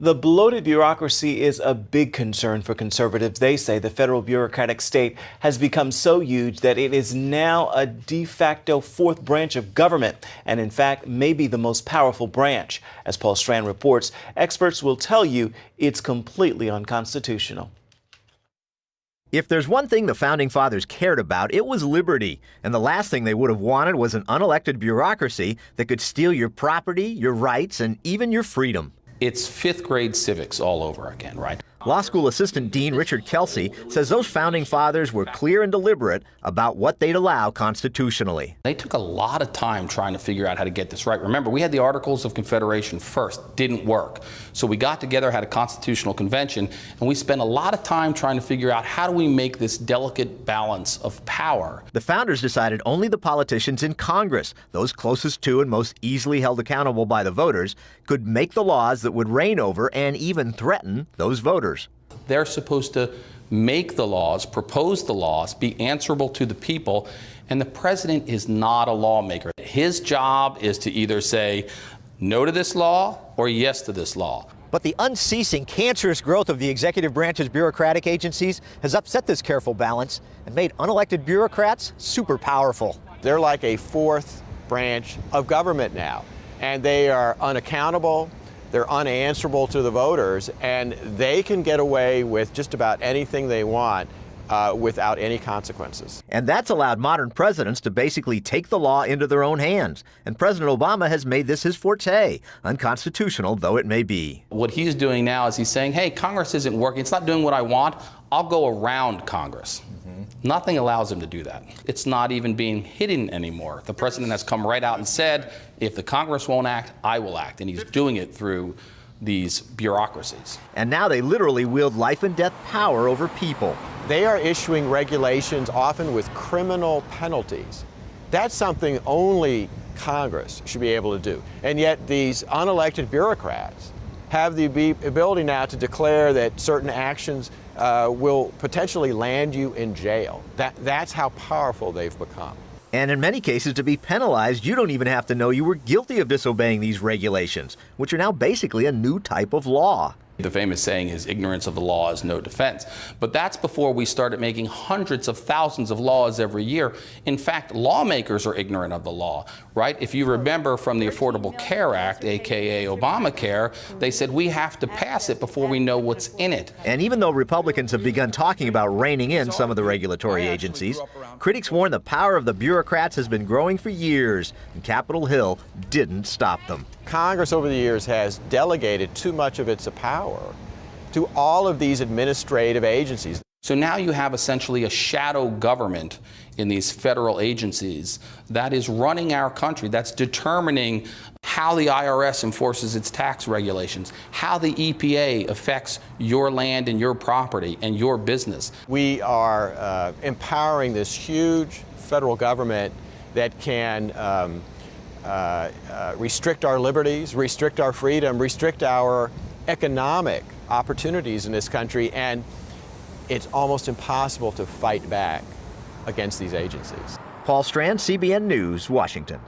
The bloated bureaucracy is a big concern for conservatives. They say the federal bureaucratic state has become so huge that it is now a de facto fourth branch of government, and in fact, maybe the most powerful branch. As Paul Strand reports, experts will tell you it's completely unconstitutional. If there's one thing the Founding Fathers cared about, it was liberty. And the last thing they would have wanted was an unelected bureaucracy that could steal your property, your rights, and even your freedom. It's fifth grade civics all over again, right? Law School Assistant Dean Richard Kelsey says those Founding Fathers were clear and deliberate about what they'd allow constitutionally. They took a lot of time trying to figure out how to get this right. Remember, we had the Articles of Confederation first, didn't work. So we got together, had a constitutional convention, and we spent a lot of time trying to figure out how do we make this delicate balance of power. The founders decided only the politicians in Congress, those closest to and most easily held accountable by the voters, could make the laws that would reign over and even threaten those voters. They're supposed to make the laws, propose the laws, be answerable to the people, and the president is not a lawmaker. His job is to either say no to this law or yes to this law. But the unceasing, cancerous growth of the executive branch's bureaucratic agencies has upset this careful balance and made unelected bureaucrats super powerful. They're like a fourth branch of government now, and they are unaccountable. They're unanswerable to the voters, and they can get away with just about anything they want without any consequences. And that's allowed modern presidents to basically take the law into their own hands. And President Obama has made this his forte, unconstitutional though it may be. What he's doing now is he's saying, hey, Congress isn't working. It's not doing what I want. I'll go around Congress. Nothing allows him to do that. It's not even being hidden anymore. The president has come right out and said, if the Congress won't act, I will act. And he's doing it through these bureaucracies. And now they literally wield life and death power over people. They are issuing regulations often with criminal penalties. That's something only Congress should be able to do. And yet these unelected bureaucrats have the ability now to declare that certain actions will potentially land you in jail. That's how powerful they've become. And in many cases, to be penalized, you don't even have to know you were guilty of disobeying these regulations, which are now basically a new type of law. The famous saying is ignorance of the law is no defense. But that's before we started making hundreds of thousands of laws every year. In fact, lawmakers are ignorant of the law, right? If you remember from the Affordable Care Act, aka Obamacare, they said we have to pass it before we know what's in it. And even though Republicans have begun talking about reining in some of the regulatory agencies, critics warn the power of the bureaucrats has been growing for years, and Capitol Hill didn't stop them. Congress over the years has delegated too much of its power to all of these administrative agencies. So now you have essentially a shadow government in these federal agencies that is running our country, that's determining how the IRS enforces its tax regulations, how the EPA affects your land and your property and your business. We are empowering this huge federal government that can restrict our liberties, restrict our freedom, restrict our economic opportunities in this country, and it's almost impossible to fight back against these agencies. Paul Strand, CBN News, Washington.